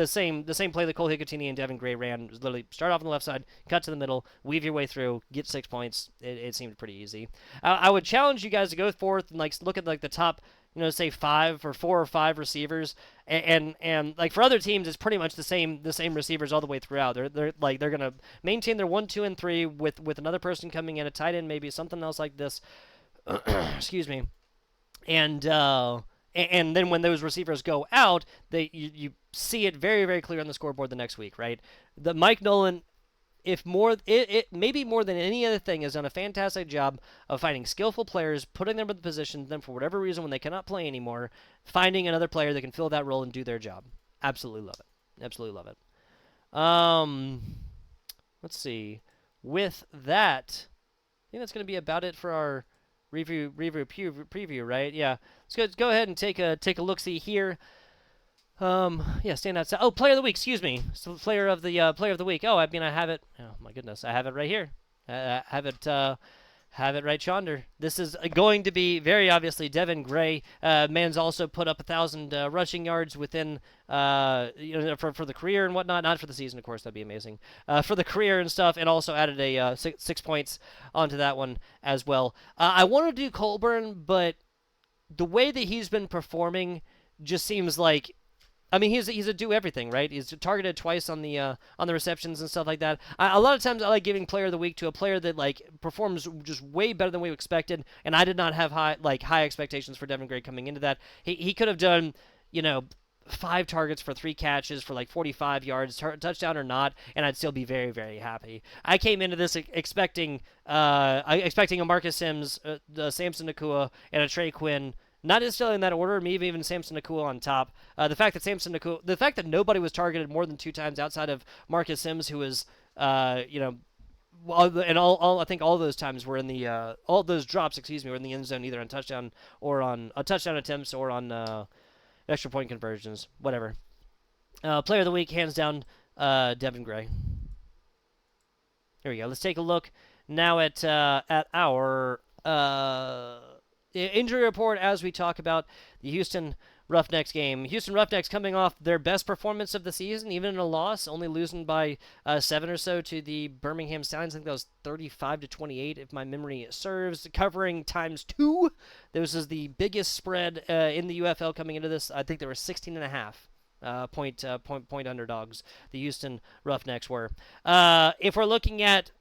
same play that Cole Hicatini and Devin Gray ran was literally start off on the left side, cut to the middle, weave your way through, get 6 points. It seemed pretty easy. I would challenge you guys to go forth and look at the top say 4 or 5 receivers, and like for other teams, it's pretty much the same receivers all the way throughout. They're gonna maintain their 1, 2, and 3 with another person coming in, a tight end, maybe something else like this. Excuse me, and then when those receivers go out, you see it very, very clear on the scoreboard the next week, right? The Mike Nolan, maybe more than any other thing, has done a fantastic job of finding skillful players, putting them in the position, then for whatever reason when they cannot play anymore, finding another player that can fill that role and do their job. Absolutely love it. Absolutely love it. Let's see. With that, I think that's going to be about it for our review preview, right? Yeah. Let's go ahead and take a look-see here. Stand outside. Oh, player of the week. Excuse me. So player of the week. Oh, I have it. Oh my goodness, I have it right here. Have it right yonder. This is going to be very obviously Devin Gray. Man's also put up 1,000 rushing yards within for the career and whatnot. Not for the season, of course. That'd be amazing. For the career and stuff, and also added a 6 points onto that one as well. I want to do Colburn, but the way that he's been performing just seems like. I mean, he's a do everything, right? He's targeted twice on the receptions and stuff like that. A lot of times, I like giving player of the week to a player that like performs just way better than we expected. And I did not have high expectations for Devin Gray coming into that. He could have done 5 targets for 3 catches for like 45 yards, touchdown or not, and I'd still be very, very happy. I came into this expecting a Marcus Sims, Samson Nakua, and a Trey Quinn. Not necessarily in that order, maybe even Samson Nakua on top. The fact that nobody was targeted more than 2 times outside of Marcus Sims, who was, and I think all those times were in the all those drops, were in the end zone, either on touchdown attempts or on extra point conversions, whatever. Player of the week, hands down, Devin Gray. Here we go. Let's take a look now at our injury report as we talk about the Houston Roughnecks game. Houston Roughnecks coming off their best performance of the season, even in a loss, only losing by 7 or so to the Birmingham Stallions. I think that was 35-28, if my memory serves. Covering ×2. This is the biggest spread in the UFL coming into this. I think there were 16.5 point underdogs. The Houston Roughnecks were. If we're looking at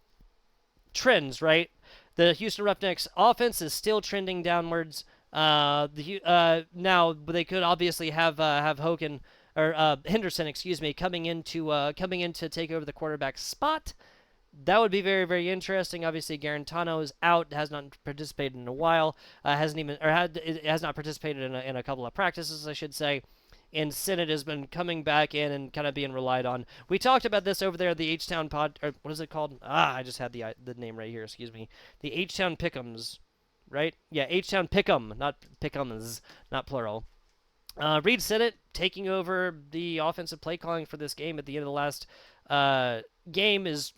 trends, right? The Houston Roughnecks offense is still trending downwards. Now they could obviously have Hogan or Henderson, coming in to take over the quarterback spot. That would be very, very interesting. Obviously, Garantano is out, has not participated in a while, has not participated in a couple of practices, I should say. And Sinnott has been coming back in and kind of being relied on. We talked about this over there at the H-Town pod, or what is it called? I just had the name right here, excuse me. The H-Town Pick'ems, right? Yeah, H-Town Pick'em, not Pick'ems, not plural. Reed Sinnott taking over the offensive play calling for this game at the end of the last game is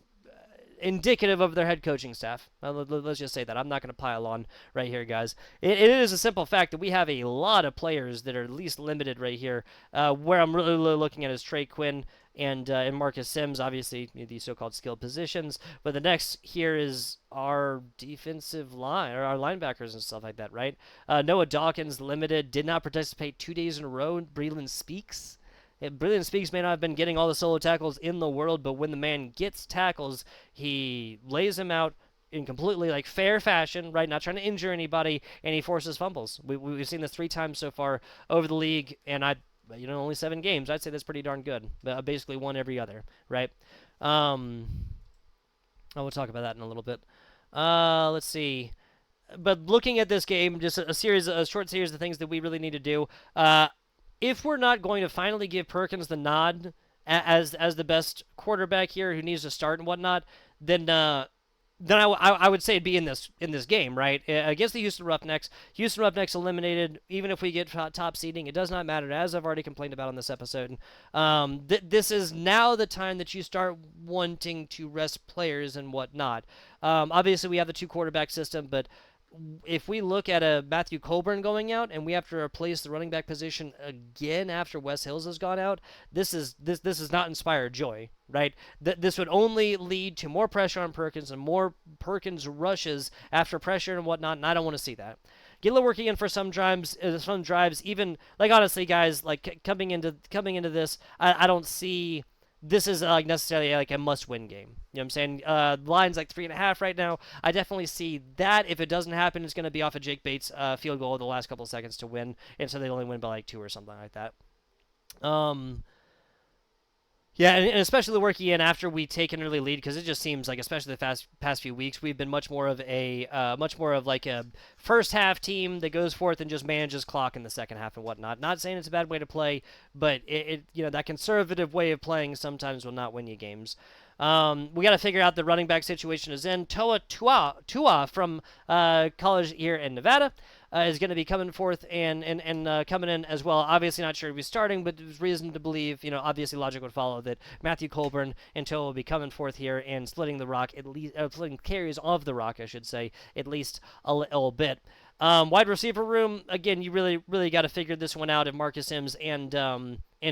indicative of their head coaching staff. Let's just say that. I'm not going to pile on right here, guys. It is a simple fact that we have a lot of players that are at least limited right here. Where I'm really looking at is Trey Quinn and Marcus Sims, obviously these so-called skilled positions. But the next here is our defensive line, or our linebackers and stuff like that, right? Noah Dawkins limited, did not participate 2 days in a row. Breland Speaks. Breland Speaks may not have been getting all the solo tackles in the world, but when the man gets tackles, he lays them out in completely like fair fashion, right? Not trying to injure anybody, and he forces fumbles. We've seen this 3 times so far over the league, and only 7 games. I'd say that's pretty darn good. Basically 1 every other, right? We'll talk about that in a little bit. Let's see. But looking at this game, just a short series of things that we really need to do. If we're not going to finally give Perkins the nod as the best quarterback here, who needs to start and whatnot, then I would say it'd be in this game, right? Against the Houston Roughnecks. Houston Roughnecks eliminated. Even if we get top seeding, it does not matter, as I've already complained about on this episode. This is now the time that you start wanting to rest players and whatnot. Obviously, we have the 2 quarterback system, but if we look at a Matthew Colburn going out and we have to replace the running back position again after Wes Hills has gone out, this is not inspired joy, right? This would only lead to more pressure on Perkins and more Perkins rushes after pressure and whatnot, and I don't want to see that. get a little work again for some drives. Even like honestly, guys, like coming into this, I don't see this is like necessarily like a must-win game. You know what I'm saying? The line's like 3.5 right now. I definitely see that. If it doesn't happen, it's going to be off of Jake Bates' field goal in the last couple of seconds to win, and so they only win by like 2 or something like that. Yeah, and especially the working in after we take an early lead, because it just seems like, especially the past few weeks, we've been much more of like a first half team that goes forth and just manages clock in the second half and whatnot. Not saying it's a bad way to play, but it that conservative way of playing sometimes will not win you games. We got to figure out the running back situation is in. Toa Tua from college here in Nevada is going to be coming forth and coming in as well. Obviously not sure if he's starting, but there's reason to believe, obviously logic would follow that Matthew Colburn and Toa will be coming forth here and splitting the rock, at least splitting carries of the rock, I should say, at least a little bit. Wide receiver room, again, you really got to figure this one out if Marcus Sims and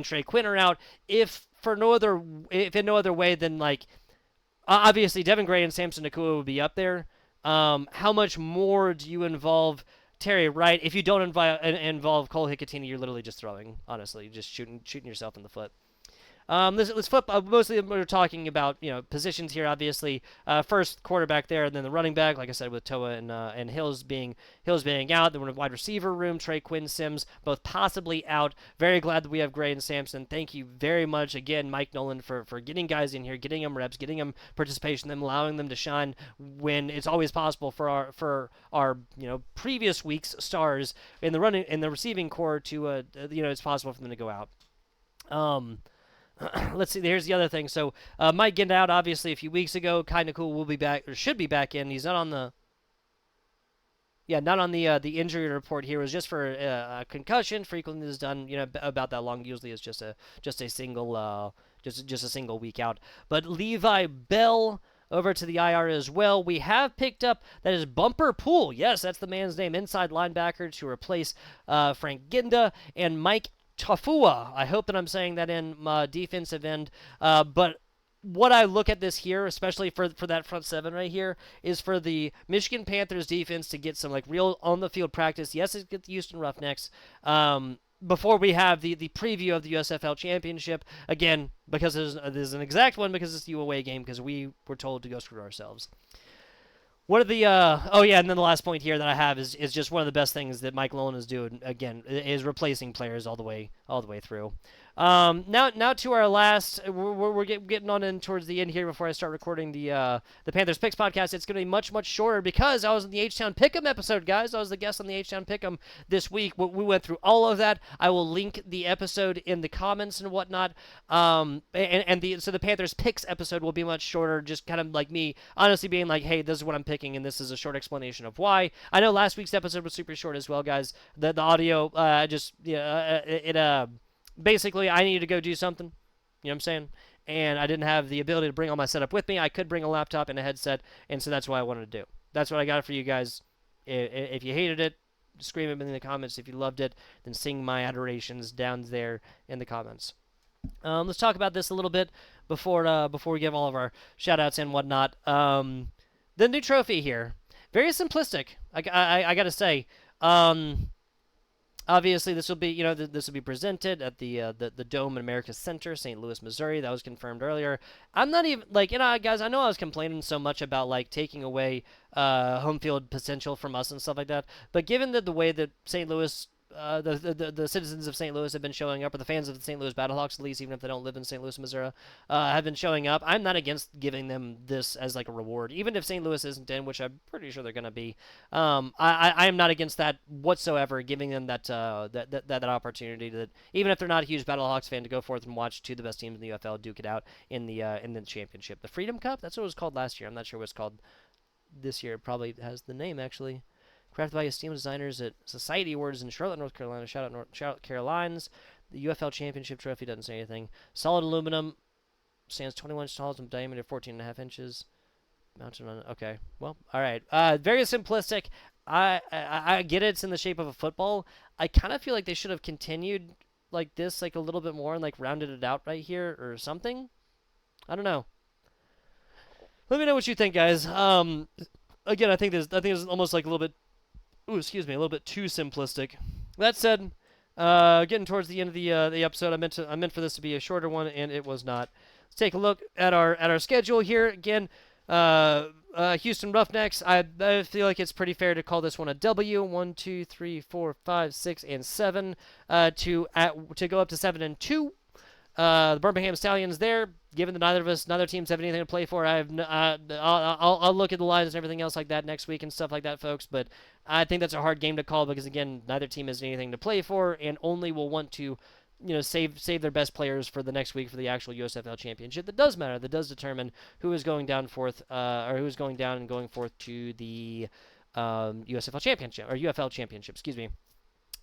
Trey Quinn are out. If in no other way than like obviously Devin Gray and Samson Nakua would be up there. How much more do you involve Terry Wright? If you don't involve Cole Hicatini, you're literally just throwing. Honestly, just shooting yourself in the foot. Let's flip. Mostly we're talking about positions here. Obviously, first quarterback there, and then the running back. Like I said, with Toa and Hills being out. Then we're in the wide receiver room. Trey Quinn, Sims, both possibly out. Very glad that we have Gray and Sampson. Thank you very much again, Mike Nolan, for getting guys in here, getting them reps, getting them participation, them allowing them to shine when it's always possible for our previous week's stars in the receiving core to it's possible for them to go out. Let's see. Here's the other thing. So Mike getting out obviously a few weeks ago. Kind of cool. Will be back or should be back in. He's not on the. Yeah, not on the injury report here. It was just for a concussion. Frequently is done about that long. Usually it's just a single just a single week out. But Levi Bell over to the IR as well. We have picked up that is Bumper Pool. Yes, that's the man's name. Inside linebacker to replace Frank Ginda and Mike Tafua. I hope that I'm saying that in my defensive end. But what I look at this here, especially for that front seven right here, is for the Michigan Panthers defense to get some like real on the field practice. Yes, it's get the Houston Roughnecks. Before we have the preview of the USFL championship again, because there's an exact one because it's the away game because we were told to go screw ourselves. What are the and then the last point here that I have is just one of the best things that Mike Nolan is doing again is replacing players all the way through. Now to our last, we're getting on in towards the end here before I start recording the Panthers Picks podcast. It's going to be much shorter because I was in the H-Town Pick'em episode, guys. I was the guest on the H-Town Pick'em this week. We went through all of that. I will link the episode in the comments and whatnot. So the Panthers Picks episode will be much shorter, just kind of like me honestly being like, hey, this is what I'm picking, and this is a short explanation of why. I know last week's episode was super short as well, guys. The audio basically, I needed to go do something, you know what I'm saying? And I didn't have the ability to bring all my setup with me. I could bring a laptop and a headset, and so that's what I wanted to do. That's what I got for you guys. If you hated it, scream it in the comments. If you loved it, then sing my adorations down there in the comments. Let's talk about this a little bit before we give all of our shout-outs and whatnot. The new trophy here. Very simplistic, I got to say. Obviously, this will be, this will be presented at the Dome in America Center, St. Louis, Missouri. That was confirmed earlier. I'm not even, guys, I know I was complaining so much about, taking away home field potential from us and stuff like that. But given that the way that St. Louis, the citizens of St. Louis have been showing up, or the fans of the St. Louis Battlehawks, at least, even if they don't live in St. Louis, Missouri, have been showing up, I'm not against giving them this as, a reward. Even if St. Louis isn't in, which I'm pretty sure they're going to be, I am not against that whatsoever, giving them that opportunity that, even if they're not a huge Battlehawks fan, to go forth and watch two of the best teams in the UFL duke it out in the championship. The Freedom Cup, that's what it was called last year. I'm not sure what it's called this year. It probably has the name, actually. Crafted by esteemed designers at Society Awards in Charlotte, North Carolina. Shout out Charlotte Carolines. The UFL Championship Trophy doesn't say anything. Solid aluminum. Stands 21 inches tall, diameter 14.5 inches. Mounted on. Okay. Well, all right. Very simplistic. I get it. It's in the shape of a football. I kind of feel like they should have continued like this, a little bit more, and rounded it out right here or something. I don't know. Let me know what you think, guys. Again, I think there's almost a little bit excuse me, a little bit too simplistic. That said, getting towards the end of the episode, I meant for this to be a shorter one, and it was not. Let's take a look at our schedule here again. Houston Roughnecks. I feel like it's pretty fair to call this one a W. 1, 2, 3, 4, 5, 6, and 7. To go up to 7-2. The Birmingham Stallions there. Given that neither teams have anything to play for, I'll look at the lines and everything else like that next week and stuff like that, folks. But I think that's a hard game to call because again, neither team has anything to play for, and only will want to, save their best players for the next week for the actual USFL championship. That does matter. That does determine who is going down forth, or who is going down and going forth to the USFL championship or UFL championship. Excuse me.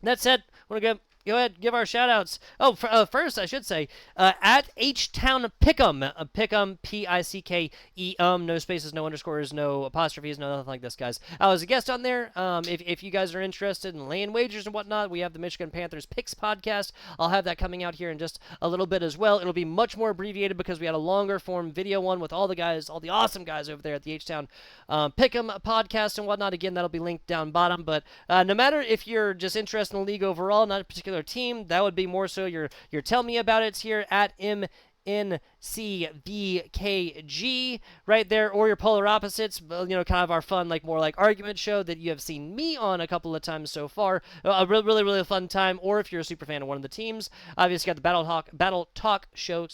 That said, I want to go ahead and give our shout-outs. Oh, first, I should say, at H-Town Pick'em, Pick'em, P-I-C-K-E-M, no spaces, no underscores, no apostrophes, no nothing like this, guys. I was a guest on there. If you guys are interested in laying wagers and whatnot, we have the Michigan Panthers Picks podcast. I'll have that coming out here in just a little bit as well. It'll be much more abbreviated because we had a longer-form video one with all the guys, all the awesome guys over there at the H-Town Pick'em podcast and whatnot. Again, that'll be linked down bottom. But no matter if you're just interested in the league overall, not a particular team, that would be more so your tell me about it's here at NCVKG right there, or your polar opposites, kind of our fun, more like argument show that you have seen me on a couple of times so far. A really, really fun time. Or if you're a super fan of one of the teams, obviously got the Battle Talk show,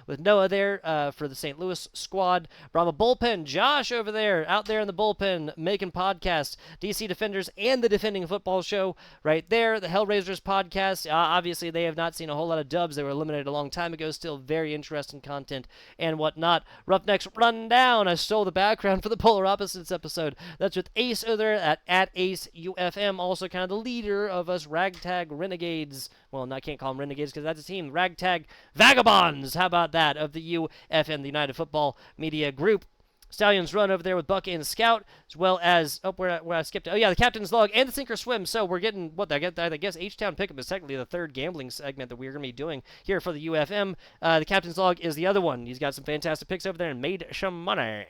with Noah there for the St. Louis squad. Brahma Bullpen, Josh over there, out there in the bullpen, making podcasts. DC Defenders and the Defending Football Show right there. The Hellraisers podcast, obviously they have not seen a whole lot of dubs. They were eliminated a long time ago, still very interesting content and whatnot. Roughnecks Rundown. I stole the background for the Polar Opposites episode. That's with Ace over there at Ace UFM, also kind of the leader of us Ragtag Renegades. Well, I can't call them Renegades because that's a team. Ragtag Vagabonds. How about that? Of the UFM, the United Football Media Group. Stallions Run over there with Buck and Scout, as well as, where I skipped. Oh, yeah, the Captain's Log and the Sink or Swim. So we're getting, I guess H-Town Pick'em is technically the third gambling segment that we're going to be doing here for the UFM. The Captain's Log is the other one. He's got some fantastic picks over there and made some money.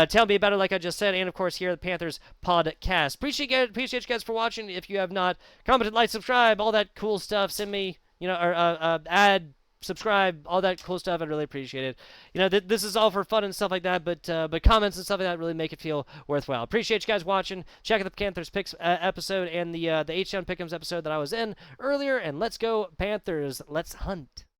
Tell me about it, like I just said, and of course here at the Panthers PAW-DCAST. Appreciate you guys for watching. If you have not commented, like, subscribe, all that cool stuff, send me, add, subscribe, all that cool stuff. I'd really appreciate it. This is all for fun and stuff like that, but comments and stuff like that really make it feel worthwhile. Appreciate you guys watching. Check out the Panthers Picks episode and the H-Town Pick'ems episode that I was in earlier, and let's go Panthers. Let's hunt.